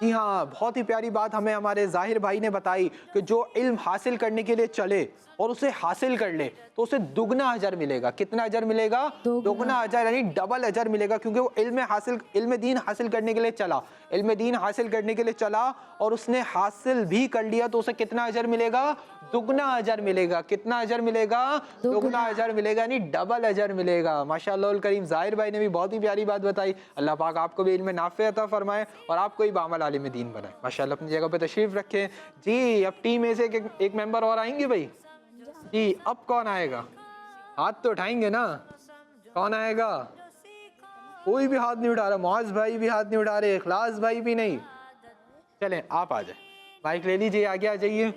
جی ہاں، بہت ہی پیاری بات ہمیں ہمارے ظاہر بھائی نے بتائی کہ جو علم حاصل کرنے کے لیے چلے اور اسے حاصل کر لے تو اسے دگنا اجر ملے گا. کتنا اجر ملے گا؟ دگنا اجر، یعنی ڈبل اجر ملے گا، کیونکہ وہ علم دین حاصل کرنے کے لیے چلا، علم دین حاصل کرنے کے لیے چلا اور اس نے حاصل بھی کر لیا تو اسے کتنا اجر ملے گا؟ دگنا اجر ملے گا. کتنا اجر ملے گا؟ دگنا اجر ملے گا، یعنی ڈبل اجر ملے گا. ماشاءاللہ الکریم ظاہر بھائی نے بھی بہت ہی پیاری بات بتائی. اللہ پاک آپ کو بھی علم نافع عطا فرمائے اور آپ کو بھی بعمل عالم دین بنائے. ماشاءاللہ اپنی جگہ پہ تشریف رکھیں. جی اب ٹیم میں سے ایک ممبر اور آئیں گے بھائی. جی اب کون آئے گا؟ ہاتھ تو اٹھائیں گے نا. کون آئے گا؟ کوئی بھی ہاتھ نہیں اٹھا رہا. معاذ بھائی بھی ہاتھ نہیں اٹھا رہے، اخلاص بھائی بھی نہیں. چلیں آپ آ جائیں، مائک لے لیجیے، آگے آ جائیے.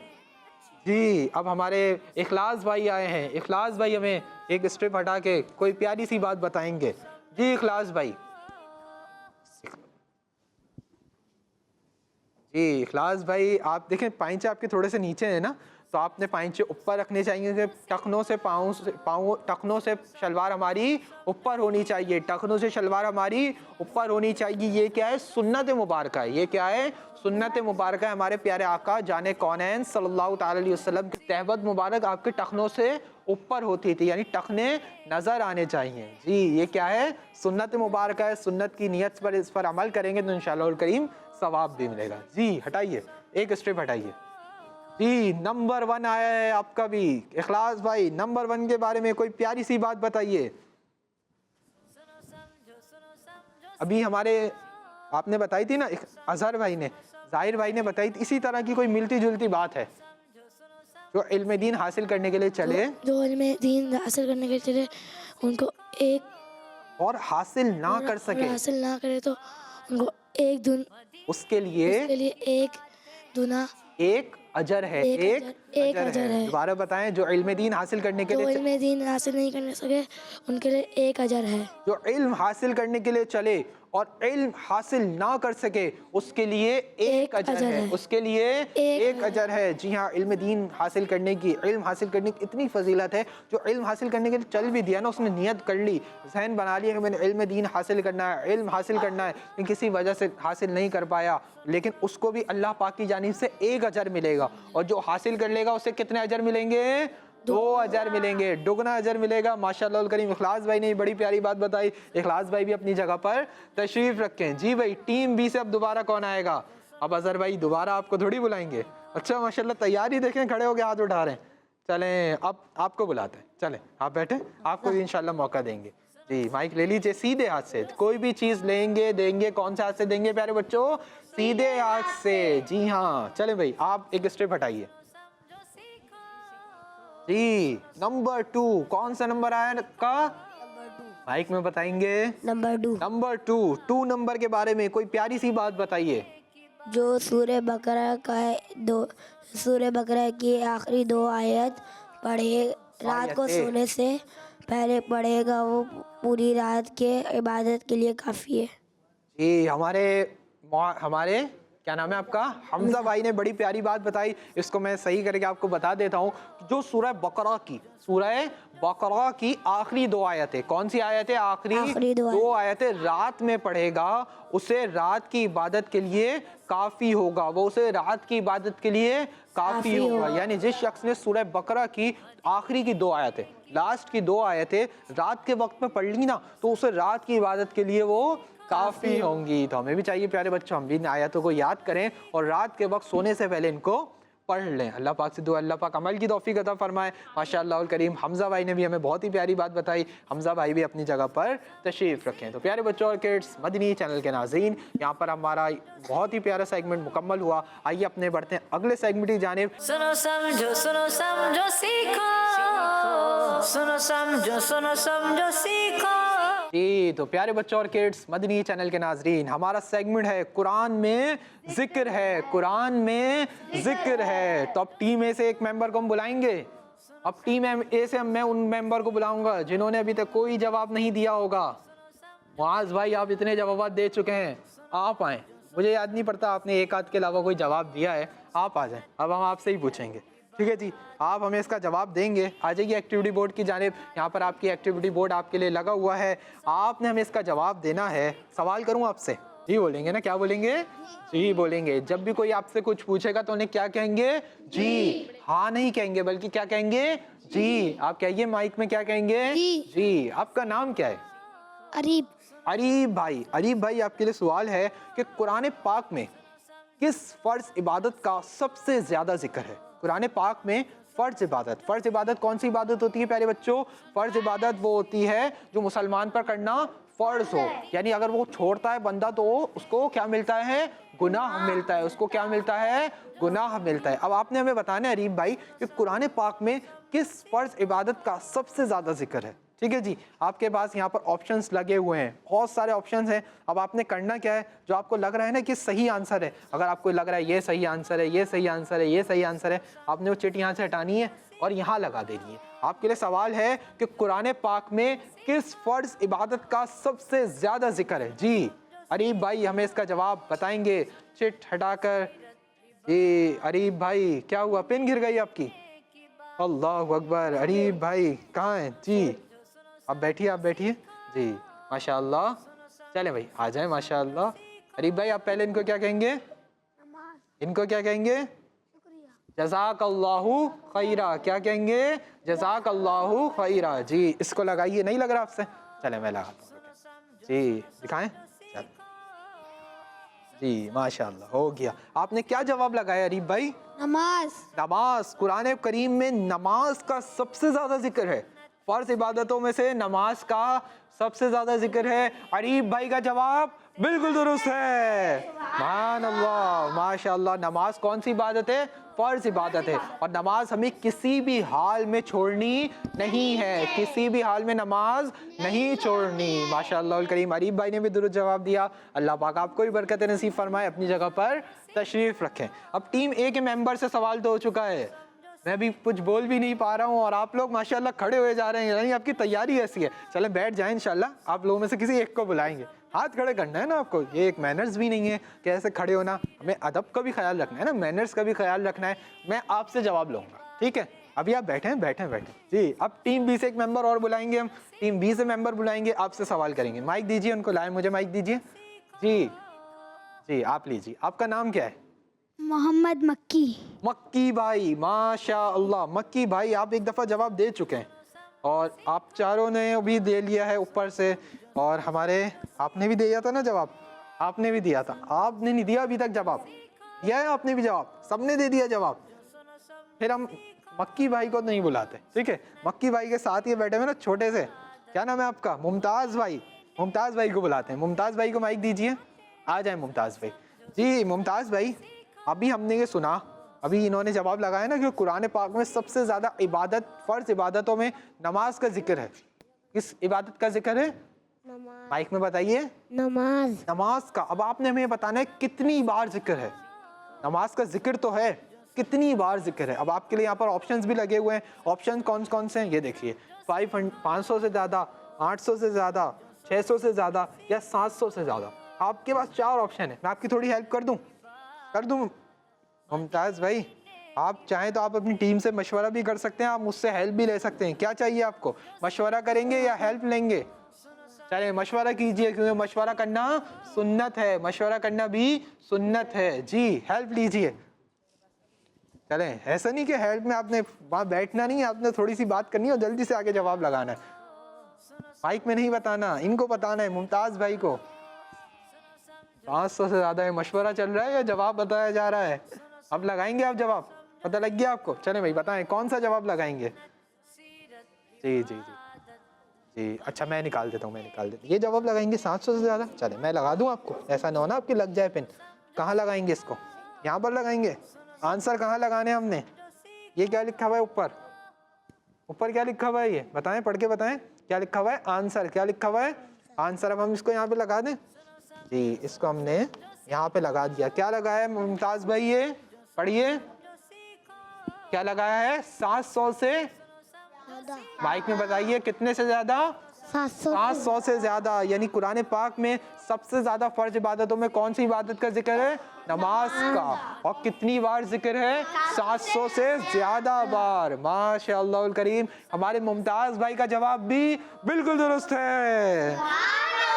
جی اب ہمارے اخلاص بھائی آئے ہیں. اخلاص بھائی ہمیں ایک اسٹرپ ہٹا کے کوئی پیاری سی بات بتائیں گے. جی اخلاص بھائی. جی اخلاص بھائی آپ دیکھیں پائنچے آپ کے تھوڑے سے نیچے ہیں نا، تو آپ نے پائنچے اوپر رکھنے چاہیے کہ ٹخنوں سے ٹخنوں سے شلوار ہماری اوپر ہونی چاہیے. ٹخنوں سے شلوار ہماری اوپر ہونی چاہیے. یہ کیا ہے؟ سنت مبارکہ ہے. یہ کیا ہے؟ سنت مبارکہ ہے. ہمارے پیارے آقا جانے کونین صلی اللہ تعالی علیہ وسلم کی تہبت مبارک آپ کے ٹخنوں سے اوپر ہوتی تھی، یعنی ٹخنے نظر آنے چاہیے. جی یہ کیا ہے؟ سنت مبارکہ ہے. سنت کی نیت پر اس پر عمل کریں گے تو انشاءاللہ الکریم ثواب بھی ملے گا. جی ہٹائیے، ایک اسٹرپ ہٹائیے. جی نمبر 1 آیا ہے آپ کا بھی. اخلاص بھائی نمبر 1 کے بارے میں کوئی پیاری سی بات بتائیے. ابھی ہمارے آپ نے بتائی تھی نا اظہر بھائی نے، ظاہر بھائی نے بتائی تھی، اسی طرح کی کوئی ملتی جلتی بات ہے. جو علم دین حاصل کرنے کے لیے چلے، جو علم دین حاصل کرنے کے لیے چلے ان کو ایک اور حاصل نہ کر سکے، حاصل نہ کرے تو ان کو ایک دن اس کے لیے ایک دنا ایک اجر ہے. ایک اجر ہے. دوبارہ بتائیں. جو علم دین حاصل کرنے کے جو لیے علم دین حاصل نہیں کرنے سکے ان کے لیے ایک اجر ہے. جو علم حاصل کرنے کے لیے چلے اور علم حاصل نہ کر سکے اس کے لیے ایک اجر ہے. اس کے لیے ایک اجر ہے. جی ہاں، علم دین حاصل کرنے کی، علم حاصل کرنے کی اتنی فضیلت ہے. جو علم حاصل کرنے کے لیے چل بھی دیا نا، اس نے نیت کر لی، ذہن بنا لیا کہ میں نے علم دین حاصل کرنا ہے، علم حاصل کرنا ہے، لیکن کسی وجہ سے حاصل نہیں کر پایا، لیکن اس کو بھی اللہ پاک کی جانب سے ایک اجر ملے گا. اور جو حاصل کر لے گا اسے کتنے اجر ملیں گے؟ 2 اجر ملیں گے. دگنا اجر ملے گا. ماشاءاللہ الکریم اخلاص بھائی نے بڑی پیاری بات بتائی. اخلاص بھائی بھی اپنی جگہ پر تشریف رکھیں. جی بھائی ٹیم بی سے اب دوبارہ کون آئے گا؟ اب اظہر بھائی دوبارہ آپ کو تھوڑی بلائیں گے. اچھا ماشاءاللہ تیاری دیکھیں، کھڑے ہو کے ہاتھ اٹھا رہے ہیں. چلیں اب آپ کو بلاتے ہیں. چلیں آپ بیٹھیں، آپ کو بھی انشاءاللہ موقع دیں گے. جی مائک لے لیجیے. سیدھے ہاتھ سے کوئی بھی چیز لیں گے دیں گے. کون سے ہاتھ سے دیں گے پیارے بچوں؟ سیدھے ہاتھ سے. جی ہاں چلیں بھائی آپ ایک اسٹیپ ہٹائیے. جی نمبر 2 کون سا نمبر آیا کا؟ مائک میں بتائیں گے. نمبر 2 نمبر کے بارے میں کوئی پیاری سی بات بتائیے. جو سورہ بقرہ کی آخری 2 آیت پڑھے رات کو سونے سے پہلے پڑھے گا وہ پوری رات کے عبادت کے لیے کافی ہے. جی ہمارے کیا نام ہے آپ کا؟ حمزہ بھائی نے بڑی پیاری بات بتائی. اس کو میں صحیح کر کے آپ کو بتا دیتا ہوں. جو سورہ بقرہ کی آخری 2 آیتیں، کون سی آیتیں؟ آخری 2 آیتیں رات میں پڑھے گا اسے رات کی عبادت کے لیے کافی ہوگا. وہ اسے رات کی عبادت کے لیے کافی ہوگا. یعنی جس شخص نے سورہ بقرہ کی آخری کی 2 آیتیں، لاسٹ کی 2 آیتیں رات کے وقت میں پڑھ لی نا، تو اسے رات کی عبادت کے لیے وہ کافی ہوں گی. تو ہمیں بھی چاہیے پیارے بچوں ہم بھی ان آیاتوں کو یاد کریں اور رات کے وقت سونے سے پہلے ان کو پڑھ لیں. اللہ پاک سے دعا اللہ پاک عمل کی توفیق عطا فرمائے. ماشاءاللہ الکریم حمزہ بھائی نے بھی ہمیں بہت ہی پیاری بات بتائی. حمزہ بھائی بھی اپنی جگہ پر تشریف رکھیں. تو پیارے بچوں اور کڈس مدنی چینل کے ناظرین، یہاں پر ہمارا بہت ہی پیارا سیگمنٹ مکمل ہوا. آئیے اپنے بڑھتے ہیں اگلے سیگمنٹ کی جانب. سنو سمجھو سیکھو، سنو سمجھو سیکھو. جی تو پیارے بچوں اور کڈس مدنی چینل کے ناظرین، ہمارا سیگمنٹ ہے قرآن میں ذکر ہے. قرآن میں ذکر ہے. تو اب ٹیم اے سے ایک ممبر کو ہم بلائیں گے. اب ٹیم اے سے میں ان ممبر کو بلاؤں گا جنہوں نے ابھی تک کوئی جواب نہیں دیا ہوگا. معاذ بھائی آپ اتنے جوابات دے چکے ہیں، آپ آئیں. مجھے یاد نہیں پڑتا آپ نے ایک آدھ کے علاوہ کوئی جواب دیا ہے. آپ آ جائیں. اب ہم آپ سے ہی پوچھیں گے. ٹھیک ہے جی، آپ ہمیں اس کا جواب دیں گے. آ جائیے ایکٹیویٹی بورڈ کی جانب. یہاں پر آپ کی ایکٹیویٹی بورڈ آپ کے لیے لگا ہوا ہے. آپ نے ہمیں اس کا جواب دینا ہے. سوال کروں آپ سے؟ جی بولیں گے نا, کیا بولیں گے؟ جی بولیں گے. جب بھی کوئی آپ سے کچھ پوچھے گا تو انہیں کیا کہیں گے؟ جی. ہاں نہیں کہیں گے بلکہ کیا کہیں گے؟ جی. آپ کہیے مائک میں, کیا کہیں گے؟ جی. آپ کا نام کیا ہے؟ اریب. اریب بھائی. اریب بھائی, آپ کے لیے سوال ہے کہ قرآن پاک میں کس فرض عبادت کا سب سے زیادہ ذکر ہے؟ قرآن پاک میں فرض عبادت. فرض عبادت کون سی عبادت ہوتی ہے پیارے بچوں؟ فرض عبادت وہ ہوتی ہے جو مسلمان پر کرنا فرض ہو, یعنی اگر وہ چھوڑتا ہے بندہ تو اس کو کیا ملتا ہے؟ گناہ ملتا ہے. اس کو کیا ملتا ہے؟ گناہ ملتا ہے. اب آپ نے ہمیں بتانا ہے اریب بھائی کہ قرآن پاک میں کس فرض عبادت کا سب سے زیادہ ذکر ہے. ٹھیک ہے جی, آپ کے پاس یہاں پر آپشنز لگے ہوئے ہیں, بہت سارے آپشنز ہیں. اب آپ نے کرنا کیا ہے, جو آپ کو لگ رہا ہے نا کہ صحیح آنسر ہے, اگر آپ کو لگ رہا ہے یہ صحیح آنسر ہے, یہ صحیح آنسر ہے, یہ صحیح آنسر ہے, آپ نے وہ چٹ یہاں سے ہٹانی ہے اور یہاں لگا دینی ہے. آپ کے لیے سوال ہے کہ قرآن پاک میں کس فرض عبادت کا سب سے زیادہ ذکر ہے؟ جی اریب بھائی ہمیں اس کا جواب بتائیں گے چٹ ہٹا کر. جی اریب بھائی کیا ہوا, پن گر گئی آپ کی؟ اللہ اکبر. اریب بھائی کہاں ہیں؟ جی آپ بیٹھیے, آپ بیٹھیے. جی ماشاء اللہ. چلیں بھائی آ جائیں ماشاء اللہ. اریب بھائی آپ پہلے ان کو کیا کہیں گے؟ ان کو کیا کہیں گے؟ جزاک اللہ خیرہ. کیا کہیں گے؟ جزاک اللہ خیرہ. جی اس کو لگائیے, نہیں لگ رہا آپ سے؟ چلیں میں لگاتا ہوں. جی دکھائیں. چل جی ماشاء اللہ ہو گیا. آپ نے کیا جواب لگایا اریب بھائی؟ نماز. نماز. قرآن کریم میں نماز کا سب سے زیادہ ذکر ہے. فرض عبادتوں میں سے نماز کا سب سے زیادہ ذکر ہے. اریب بھائی کا جواب بالکل درست ہے. سبحان اللہ ماشاء اللہ. نماز کون سی عبادت ہے؟ فرض عبادت ہے. اور نماز ہمیں کسی بھی حال میں چھوڑنی نہیں ہے, کسی بھی حال میں نماز نہیں چھوڑنی. ماشاء اللہ الکریم. اریب بھائی نے بھی درست جواب دیا. اللہ پاک آپ کو بھی برکت نصیب فرمائے. اپنی جگہ پر تشریف رکھیں. اب ٹیم اے کے ممبر سے سوال تو ہو چکا ہے, میں بھی کچھ بول بھی نہیں پا رہا ہوں اور آپ لوگ ماشاءاللہ کھڑے ہوئے جا رہے ہیں, یعنی آپ کی تیاری ایسی ہے. چلیں بیٹھ جائیں انشاءاللہ. آپ لوگوں میں سے کسی ایک کو بلائیں گے, ہاتھ کھڑے کرنا ہے نا آپ کو. یہ ایک مینرز بھی نہیں ہے کہ ایسے کھڑے ہونا, ہمیں ادب کا بھی خیال رکھنا ہے نا, مینرز کا بھی خیال رکھنا ہے. میں آپ سے جواب لوں گا, ٹھیک ہے؟ ابھی آپ بیٹھیں بیٹھیں بیٹھیں. جی اب ٹیم بی سے ایک ممبر اور بلائیں گے, ہم ٹیم بی سے ممبر بلائیں گے, آپ سے سوال کریں گے. مائک دیجیے ان کو, لائیں مجھے مائک دیجیے. جی جی آپ لیجیے. آپ کا نام کیا ہے؟ محمد مکی. مکی بھائی ماشاء اللہ. مکی بھائی آپ ایک دفعہ جواب دے چکے ہیں اور آپ چاروں نے ابھی دے لیا ہے اوپر سے, اور ہمارے آپ نے بھی دیا تھا نا جواب, آپ نے بھی دیا تھا. آپ نے نہیں دیا ابھی تک جواب, دیا ہے آپ نے بھی جواب, سب نے دے دیا جواب. پھر ہم مکی بھائی کو نہیں بلاتے, ٹھیک ہے؟ مکی بھائی کے ساتھ یہ بیٹھے ہوئے نا چھوٹے سے, کیا نام ہے آپ کا؟ ممتاز بھائی. ممتاز بھائی کو بلاتے ہیں. ممتاز بھائی کو مائک دیجیے, آ جائیں ممتاز بھائی. جی ممتاز بھائی ابھی ہم نے یہ سنا, ابھی انہوں نے جواب لگایا نا کہ قرآن پاک میں سب سے زیادہ عبادت فرض عبادتوں میں نماز کا ذکر ہے. کس عبادت کا ذکر ہے؟ مائک میں بتائیے. نماز. نماز کا. اب آپ نے ہمیں بتانا ہے کتنی بار ذکر ہے. نماز کا ذکر تو ہے, کتنی بار ذکر ہے؟ اب آپ کے لیے یہاں پر آپشنز بھی لگے ہوئے ہیں. آپشن کون کون سے ہیں یہ دیکھیے. 500 سے زیادہ, 800 سے زیادہ, 600 سے زیادہ یا 700 سے زیادہ. آپ کے پاس 4 آپشن ہیں. میں آپ کی تھوڑی ہیلپ کر دوں ممتاز بھائی. آپ چاہیں تو آپ اپنی ٹیم سے مشورہ بھی کر سکتے ہیں, آپ مجھ سے ہیلپ بھی لے سکتے ہیں. کیا چاہیے آپ کو, مشورہ کریں گے یا ہیلپ لیں گے؟ چلیں مشورہ کیجئے, کیونکہ مشورہ کرنا سنت ہے, مشورہ کرنا بھی سنت ہے. جی ہیلپ لیجئے. چلیں ایسا نہیں کہ ہیلپ میں آپ نے وہاں بیٹھنا نہیں ہے, آپ نے تھوڑی سی بات کرنی ہے اور جلدی سے آگے جواب لگانا ہے. مائک میں نہیں بتانا, ان کو بتانا ہے, ممتاز بھائی کو. 500 سے زیادہ ہے. مشورہ چل رہا ہے یا جواب بتایا جا رہا ہے؟ اب لگائیں گے آپ جواب, پتہ لگ گیا آپ کو؟ چلیں بھائی بتائیں کون سا جواب لگائیں گے. جی جی جی جی اچھا میں نکال دیتا ہوں. یہ جواب لگائیں گے 700 سے زیادہ. چلیں میں لگا دوں آپ کو, ایسا نہ ہونا آپ کی لگ جائے پن. کہاں لگائیں گے اس کو؟ یہاں پر لگائیں گے. آنسر کہاں لگانے ہم نے؟ یہ کیا لکھا ہوا ہے اوپر کیا لکھا ہوا ہے یہ بتائیں, پڑھ کے بتائیں کیا لکھا ہوا ہے. آنسر کیا لکھا ہوا ہے؟ آنسر. اب ہم اس کو یہاں پہ لگا دیں. جی اس کو ہم نے یہاں پہ لگا دیا. کیا لگایا ہے ممتاز بھائی, یہ پڑھیے کیا لگایا ہے؟ 700 سے. مائک میں بتائیے کتنے سے زیادہ؟ 700 سے زیادہ. یعنی قرآن پاک میں سب سے زیادہ فرض عبادتوں میں کون سی عبادت کا ذکر ہے؟ نماز کا. اور کتنی بار ذکر ہے؟ 700 سے زیادہ بار. ماشاء اللہ الکریم. ہمارے ممتاز بھائی کا جواب بھی بالکل درست ہے.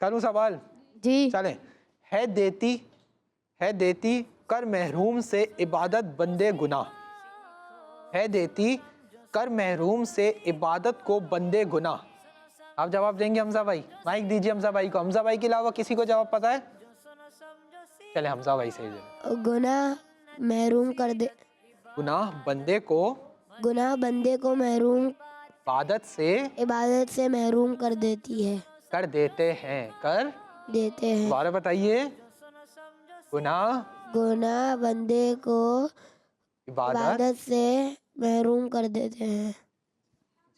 کروں سوال؟ جی چلیں. ہے دیتی کر محروم سے عبادت بندے گناہ. ہے دیتی کر محروم سے عبادت کو بندے گناہ. آپ جواب دیں گے حمزہ بھائی؟ مائک دیجیے حمزہ بھائی کو. حمزہ بھائی کے علاوہ کسی کو جواب پتا ہے؟ چلے حمزہ بھائی سے گناہ محروم کر دے گناہ بندے کو محروم عبادت سے محروم کر دیتی ہے کر دیتے ہیں. دوبارہ بتائیے. گناہ بندے کو عبادت سے محروم کر دیتے ہیں.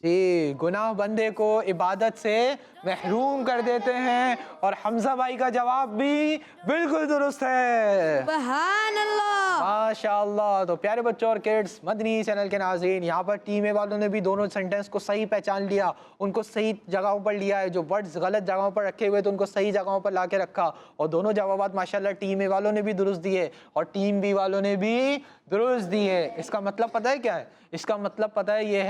جی گناہ بندے کو عبادت سے محروم کر دیتے ہیں. اور حمزہ بھائی کا جواب بھی بالکل درست ہے. سبحان اللہ. ماشاء اللہ. تو پیارے بچوں اور کڈس، مدنی چینل کے ناظرین، یہاں پر ٹیم اے والوں نے بھی دونوں سینٹنس کو صحیح پہچان لیا، ان کو صحیح جگہوں پر لیا ہے. جو ورڈز غلط جگہوں پر رکھے ہوئے تو ان کو صحیح جگہوں پر لا کے رکھا، اور دونوں جوابات ماشاءاللہ ٹیم اے والوں نے بھی درست دیے اور ٹیم بی والوں نے بھی درست دیے. اس کا مطلب پتہ ہے کیا ہے؟ اس کا مطلب پتہ ہے یہ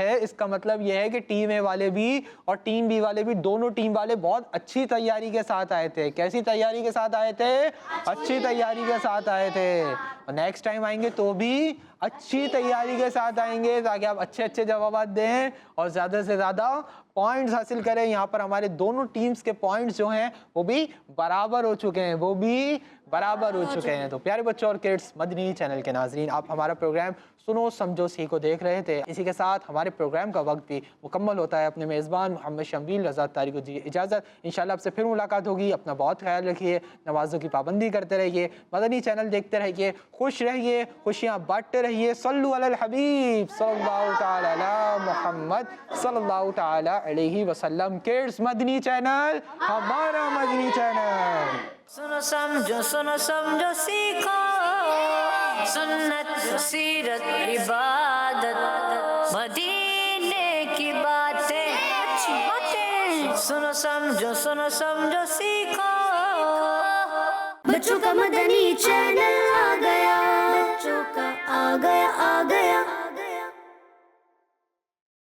ہے کہ ٹیم اے والے بھی اور ٹیم بی والے بھی، دونوں ٹیم والے بہت اچھی تیاری کے ساتھ آئے تھے. کیسی تیاری کے ساتھ آئے تھے؟ اچھی تیاری کے ساتھ آئے تھے. اور نیکسٹ ٹائم آئیں گے تو بھی اچھی تیاری کے ساتھ آئیں گے تاکہ آپ اچھے جوابات دیں اور زیادہ سے زیادہ پوائنٹس حاصل کریں. یہاں پر ہمارے دونوں ٹیمز کے پوائنٹس جو ہیں وہ بھی برابر ہو چکے ہیں. تو پیارے بچوں اور کڈس، مدنی چینل کے ناظرین، آپ ہمارا پروگرام سنو سمجھو سیکھو دیکھ رہے تھے. اسی کے ساتھ ہمارے پروگرام کا وقت بھی مکمل ہوتا ہے. اپنے میزبان محمد شمویل رضا طاری کو دی اجازت. انشاءاللہ آپ سے پھر ملاقات ہوگی. اپنا بہت خیال رکھیے، نمازوں کی پابندی کرتے رہیے، مدنی چینل دیکھتے رہیے، خوش رہیے، خوشیاں بانٹتے رہیے. صلو علی الحبیب صلی اللہ تعالی علی محمد صلی اللہ تعالی علیہ وسلم. کڈس مدنی چینل ہمارا مدنی چینل. سنو سمجھو سیکھو سنت سیرت عبادت مدینے کی باتیں. سنو سمجھو سیکھو. بچوں کا مدنی چینل آ گیا.